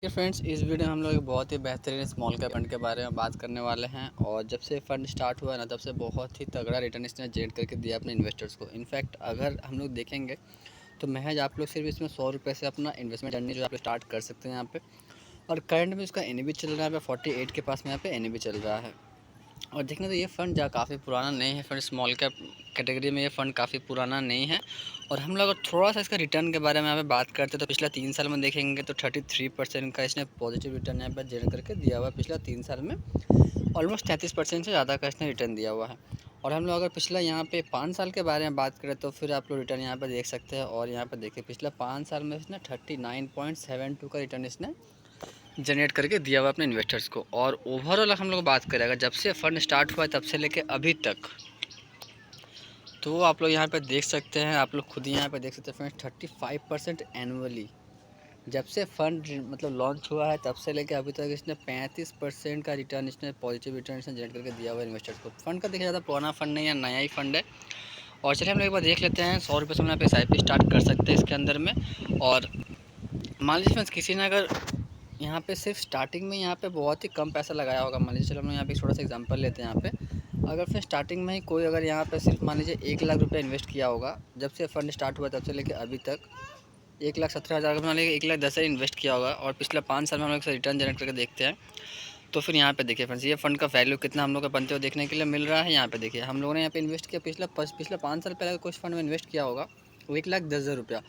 ये फ्रेंड्स, इस वीडियो में हम लोग एक बहुत ही बेहतरीन स्मॉल कैप फंड के बारे में बात करने वाले हैं। और जब से फंड स्टार्ट हुआ है ना, तब से बहुत ही तगड़ा रिटर्न इसने जनरेट करके दिया अपने इन्वेस्टर्स को। इनफैक्ट अगर हम लोग देखेंगे तो महज आप लोग सिर्फ इसमें 100 रुपये से अपना इन्वेस्टमेंट जर्नी जो आप स्टार्ट कर सकते हैं यहाँ पे। और करंट में इसका एन चल रहा है यहाँ पे 48 के पास में, यहाँ पे एन चल रहा है। और देखें तो ये फ़ंड जहाँ काफ़ी पुराना नहीं है फ्रेंड, स्मॉल कैप कैटेगरी में ये फ़ंड काफ़ी पुराना नहीं है। और हम लोग थोड़ा सा इसका रिटर्न के बारे में यहाँ पे बात करते हैं तो पिछले 3 साल में देखेंगे तो 33% का इसने पॉजिटिव रिटर्न यहाँ पर जनरेट करके दिया हुआ है। पिछले 3 साल में ऑलमोस्ट 33% से ज़्यादा का इसने रिटर्न दिया हुआ है। और हम लोग अगर पिछला यहाँ पे 5 साल के बारे में बात करें तो फिर आप लोग रिटर्न यहाँ पर देख सकते हैं। और यहाँ पर देखिए पिछले 5 साल में इसने 39.72 का रिटर्न इसने जनरेट करके दिया हुआ अपने इन्वेस्टर्स को। और ओवरऑल हम लोग बात करें अगर जब से फ़ंड स्टार्ट हुआ है तब से लेके अभी तक, तो आप लोग यहाँ पे देख सकते हैं, आप लोग खुद ही यहाँ पे देख सकते हैं फ्रेंड्स, 35% एनुअली जब से फ़ंड मतलब लॉन्च हुआ है तब से लेके अभी तक इसने 35% का रिटर्न, इसने पॉजिटिव रिटर्न इसने जनरेट करके दिया हुआ है इन्वेस्टर्स को। फंड का देखिए ज़्यादा पुराना फंड नहीं है, नया ही फंड है। और चलिए हम लोग एक बार देख लेते हैं 100 रुपये से हम यहाँ पे SIP स्टार्ट कर सकते हैं इसके अंदर में। और मान लीजिए फ्रेंड्स किसी ने अगर यहाँ पे सिर्फ स्टार्टिंग में यहाँ पे बहुत ही कम पैसा लगाया होगा, मान लीजिए, चलो हम यहाँ पे थोड़ा सा एग्जांपल लेते हैं यहाँ पे। अगर फिर स्टार्टिंग में ही कोई अगर यहाँ पे सिर्फ मान लीजिए 1 लाख रुपये इन्वेस्ट किया होगा, जब से फंड स्टार्ट हुआ तब से लेकर अभी तक 1,17,000 का मान लीजिए 1,10,000 इन्वेस्ट किया होगा, और पिछले 5 साल में हम लोग रिटर्न जनरेट करके देखते हैं तो फिर यहाँ पे देखिए फ्रेंड्स, ये फंड का वैल्यू कितना हम लोग को बनते हुए देखने के लिए मिल रहा है। यहाँ पे देखिए हम लोगों ने यहाँ पे इन्वेस्ट किया पिछले 5 साल पहले कुछ फंड में इन्वेस्ट किया होगा वो 1,10,000 रुपया,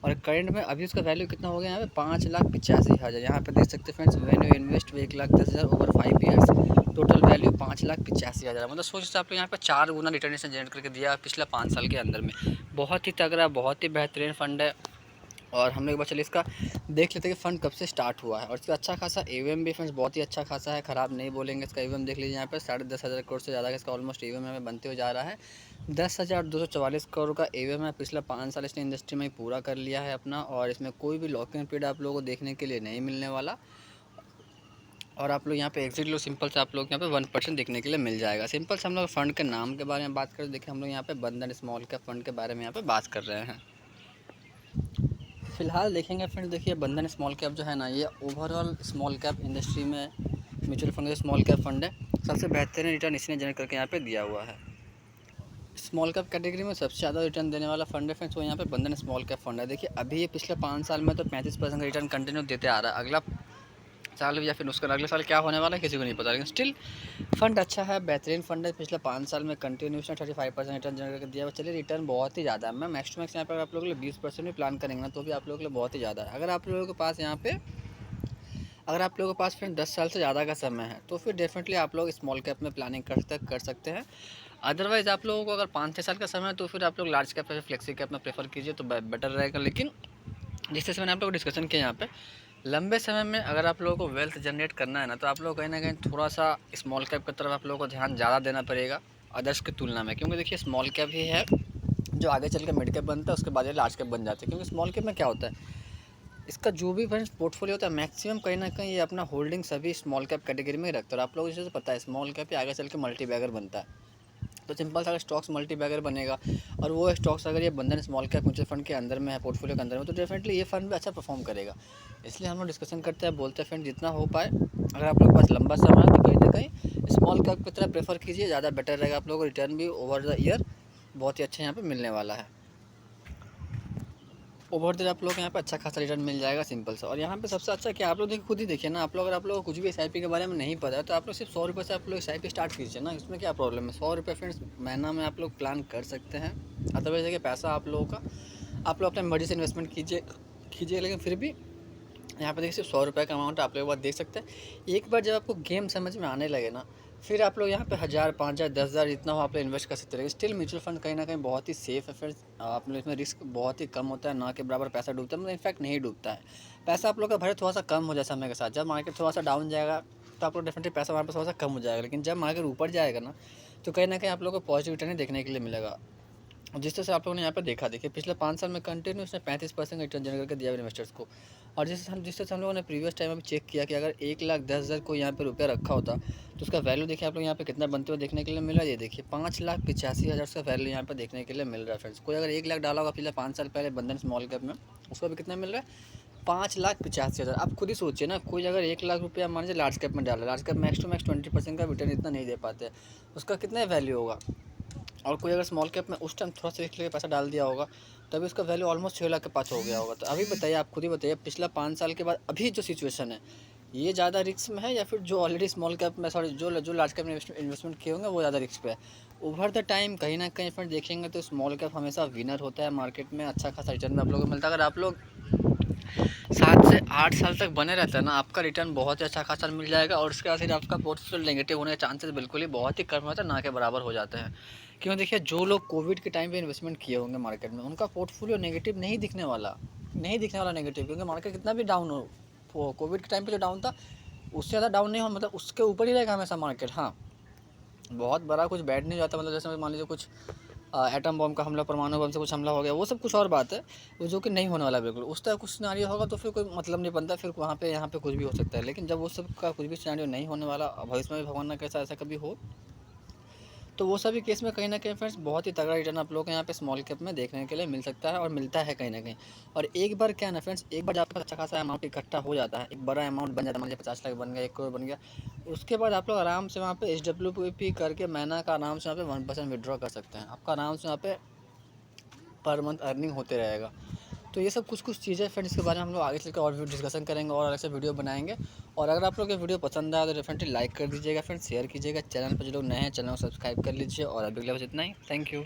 और करंट में अभी उसका वैल्यू कितना हो गया यहाँ पे 5,85,000। यहाँ पे देख सकते हैं friends, when you invest 1,10,000 over 5 years, total value 5,85,000। मतलब सोच सकते आप लोग यहाँ पे 4 गुना रिटर्न जनरेट करके दिया पिछले 5 साल के अंदर में। बहुत ही तगड़ा, बहुत ही बेहतरीन फंड है। और हम लोग एक बार चलिए इसका देख लेते हैं कि फ़ंड कब से स्टार्ट हुआ है। और इसका अच्छा खासा AUM भी फ्रेंड्स बहुत ही अच्छा खासा है, ख़राब नहीं बोलेंगे। इसका AUM देख लीजिए यहाँ पे 10,500 करोड़ से ज़्यादा का इसका ऑलमोस्ट AUM हमें बनते हुए जा रहा है। 10,244 करोड़ का AUM है। पिछला 5 साल इसने इंडस्ट्री में ही पूरा कर लिया है अपना, और इसमें कोई भी लॉक इन पीरियड आप लोगों को देखने के लिए नहीं मिलने वाला। और आप लोग यहाँ पे एग्जिट लो, सिंपल से आप लोग यहाँ पे 1% देखने के लिए मिल जाएगा। सिंपल से हम लोग फंड के नाम के बारे में बात करें, देखिए हम लोग यहाँ पे बंधन स्मॉल कैप फंड के बारे में यहाँ पे बात कर रहे हैं। फिलहाल देखेंगे फ्रेंड्स, देखिए बंधन स्मॉल कैप जो है ना, ये ओवरऑल स्मॉल कैप इंडस्ट्री में म्यूचुअल फंड का स्मॉल कैप फंड है। सबसे बेहतरीन रिटर्न इसने जनरेट करके यहाँ पे दिया हुआ है। स्मॉल कैप कैटेगरी में सबसे ज़्यादा रिटर्न देने वाला फंड है फ्रेंड्स, वो यहाँ पे बंधन स्मॉल कैप फंड है। देखिए अभी ये पिछले 5 साल में तो 35% का रिटर्न कंटिन्यू देते आ रहा है। अगला साल या फिर उसका अगले साल क्या होने वाला है किसी को नहीं पता, लेकिन स्टिल फंड अच्छा है, बेहतरीन फंड है। पिछले 5 साल में कंटिन्यूस 35% रिटर्न जनरेट कर दिया है। चलिए रिटर्न बहुत ही ज़्यादा है, मैं मैक्स टू मैक्स यहाँ पर आप लोगों के लिए 20% भी प्लान करेंगे ना तो भी आप लोगों के लिए बहुत ही ज़्यादा है। अगर आप लोगों के पास यहाँ पे अगर आप लोगों के पास फ्रेंड 10 साल से ज़्यादा का समय है तो फिर डेफिनेटली आप लोग स्मॉल कैप में प्लानिंग कर सकते हैं। अदरवाइज़ आप लोगों को अगर 5-6 साल का समय है तो फिर आप लोग लार्ज कैप या फ्लेक्सी कैप में प्रेफर कीजिए तो बेटर रहेगा। लेकिन जिस तरह से मैंने आप लोगों को डिस्कशन किया यहाँ पे, लंबे समय में अगर आप लोगों को वेल्थ जनरेट करना है ना तो आप लोग कहीं ना कहीं थोड़ा सा स्मॉल कैप की तरफ आप लोगों को ध्यान ज़्यादा देना पड़ेगा अदर्स की तुलना में। क्योंकि देखिए स्मॉल कैप ही है जो आगे चल के मिड कैप बनता है, उसके बाद ये लार्ज कैप बन जाते हैं। क्योंकि स्मॉल कैप में क्या होता है, इसका जो भी फ्रेंड्स पोर्टफोलियो होता है मैक्सिमम कहीं ना कहीं ये अपना होल्डिंग सभी स्मॉल कैप कैटेगरी में ही रखता है। और आप लोगों को जैसे पता है स्मॉल कैप ही आगे चल के मल्टी बैगर बनता है। तो सिंपल सा अगर स्टॉक्स मल्टी बैगर बनेगा और वो स्टॉक्स अगर ये बंधन स्मॉल कैप म्यूचुअल फंड के अंदर में है, पोर्टफोलियो के अंदर में, तो डेफिनेटली ये फंड भी अच्छा परफॉर्म करेगा। इसलिए हम लोग डिस्कशन करते हैं, बोलते हैं फ्रेंड जितना हो पाए अगर आप लोग के पास लंबा समय है तो कहीं ना कहीं स्मॉल कैप की तरह प्रेफर कीजिए, ज़्यादा बेटर रहेगा। आप लोगों को रिटर्न भी ओवर द ईयर बहुत ही अच्छा यहाँ पर मिलने वाला है। ओवर द आप लोग यहाँ पे अच्छा खासा रिटर्न मिल जाएगा, सिंपल सा। और यहाँ पे सबसे अच्छा क्या आप लोग देखिए, खुद ही देखिए ना, आप लोग अगर आप लोग को कुछ भी SIP के बारे में नहीं पता है तो आप लोग सिर्फ 100 रुपये से आप लोग SIP स्टार्ट कीजिए ना, इसमें क्या प्रॉब्लम है। 100 रुपये फ्रेंड्स महीना में आप लोग प्लान कर सकते हैं। अदरवाइज देखिए पैसा आप लोगों का आप लोग अपने मर्जी से इन्वेस्टमेंट कीजिए, लेकिन फिर भी यहाँ पे देखिए सिर्फ 100 रुपये का अमाउंट आप लोग बात देख सकते हैं। एक बार जब आपको गेम समझ में आने लगे ना, फिर आप लोग यहाँ पे 1,000, 5,000, 10,000 जितना हो आप लोग इन्वेस्ट कर सकते रहेंगे। स्टिल म्यूचुअल फंड कहीं ना कहीं बहुत ही सेफ़ है। फिर आप लोग इसमें रिस्क बहुत ही कम होता है, ना कि बराबर पैसा डूबता है, मतलब इनफैक्ट नहीं डूबता है। पैसा आप लोग का भले थोड़ा सा कम हो जाए समय के साथ, जब मार्केट थोड़ा सा डाउन जाएगा तो आप लोग डेफिनेटली पैसा वहाँ पर थोड़ा सा कम हो जाएगा। लेकिन जब मार्केट ऊपर जाएगा ना तो कहीं ना कहीं आप लोग को पॉजिटिव रिटर्न देखने के लिए मिलेगा। जिस तरह से आप लोगों ने यहाँ पे देखा, देखिए पिछले 5 साल में कंटिन्यू उसने 35% रिटर्न जनरेट करके दिया इन्वेस्टर्स को। और जिस तरह से हम लोगों ने प्रीवियस टाइम में भी चेक किया कि अगर 1,10,000 को यहाँ पे रुपया रखा होता तो उसका वैल्यू देखिए आप लोग यहाँ पे कितना बनते हुए देखने के लिए मिल रहा है। ये देखिए 5,85,000 का वैल्यू यहाँ पे देखने के लिए मिल रहा है फ्रेंड्स। कोई अगर 1 लाख डाला होगा पिछले 5 साल पहले बंधन स्मॉल कैप में, उसको भी कितना मिल रहा है, 5,85,000। आप खुद ही सोचिए ना, कोई अगर 1 लाख रुपया मान लीजिए लार्ज कैप में डाला, large cap max to max 20% का रिटर्न इतना नहीं दे पाते, उसका कितना वैल्यू होगा। और कोई अगर स्मॉल कैप में उस टाइम थोड़ा सा रिस्क लेके पैसा डाल दिया होगा, तभी उसका वैल्यू ऑलमोस्ट 6 लाख के पास हो गया होगा। तो अभी बताइए, आप खुद ही बताइए, पिछला 5 साल के बाद अभी जो सिचुएशन है, ये ज़्यादा रिस्क में है या फिर जो ऑलरेडी स्मॉल कैप में, सॉरी, जो लार्ज कैप में इन्वेस्टमेंट किए होंगे वो ज़्यादा रिस्क पे है। ओवर द टाइम कहीं ना कहीं फ्रेंड देखेंगे तो स्मॉल कैप हमेशा विनर होता है मार्केट में, अच्छा खासा रिटर्न में आप लोगों को मिलता है। अगर आप लोग 7 से 8 साल तक बने रहते हैं ना, आपका रिटर्न बहुत ही अच्छा खासा मिल जाएगा। और उसके बाद फिर आपका पोर्टफोलियो नेगेटिव होने के चांसेस बिल्कुल ही बहुत ही कम होता है, ना के बराबर हो जाते हैं। क्यों, देखिए, जो लोग कोविड के टाइम पे इन्वेस्टमेंट किए होंगे मार्केट में, उनका पोर्टफोलियो नेगेटिव नहीं दिखने वाला नेगेटिव, क्योंकि मार्केट कितना भी डाउन हो, कोविड के टाइम पे जो डाउन था उससे ज़्यादा डाउन नहीं हो, मतलब उसके ऊपर ही रहेगा हमेशा मार्केट। हाँ, बहुत बड़ा कुछ बैड नहीं जाता, मतलब जैसे मान लीजिए कुछ एटम बम का हमला, परमाणु बम से कुछ हमला हो गया, वो सब कुछ और बात है, वो जो कि नहीं होने वाला बिल्कुल। उस तरह कुछ सिनेरियो होगा तो फिर कोई मतलब नहीं बनता, फिर वहाँ पे यहाँ पे कुछ भी हो सकता है। लेकिन जब वो सब का कुछ भी सिनेरियो नहीं होने वाला, भविष्य में भी भगवान ना कैसा ऐसा कभी हो, तो वो सभी केस में कहीं ना कहीं फ्रेंड्स बहुत ही तगड़ा रिटर्न आप लोग को यहाँ पे स्मॉल कैप में देखने के लिए मिल सकता है, और मिलता है कहीं ना कहीं। और एक बार क्या है ना फ्रेंड्स, एक बार आपका अच्छा खासा अमाउंट इकट्ठा हो जाता है, एक बड़ा अमाउंट बन जाता है, मान लीजिए 50 लाख बन गया, 1 करोड़ बन गया, उसके बाद आप लोग आराम से वहाँ पे SWP करके महीना का आराम से वहाँ पे 1% विड्रॉ कर सकते हैं। आपका आराम से वहाँ पे पर मंथ अर्निंग होते रहेगा। तो ये सब कुछ कुछ चीज़ें फ्रेंड्स, इसके बारे में हम लोग आगे चलकर और भी डिस्कशन करेंगे और अलग से वीडियो बनाएंगे। और अगर आप लोग ये वीडियो पसंद आया तो डेफिनेटली लाइक कर दीजिएगा फ्रेंड्स, शेयर कीजिएगा, चैनल पर जो लोग नए हैं चैनल को सब्सक्राइब कर लीजिए। और अभी के लिए बस इतना ही, थैंक यू।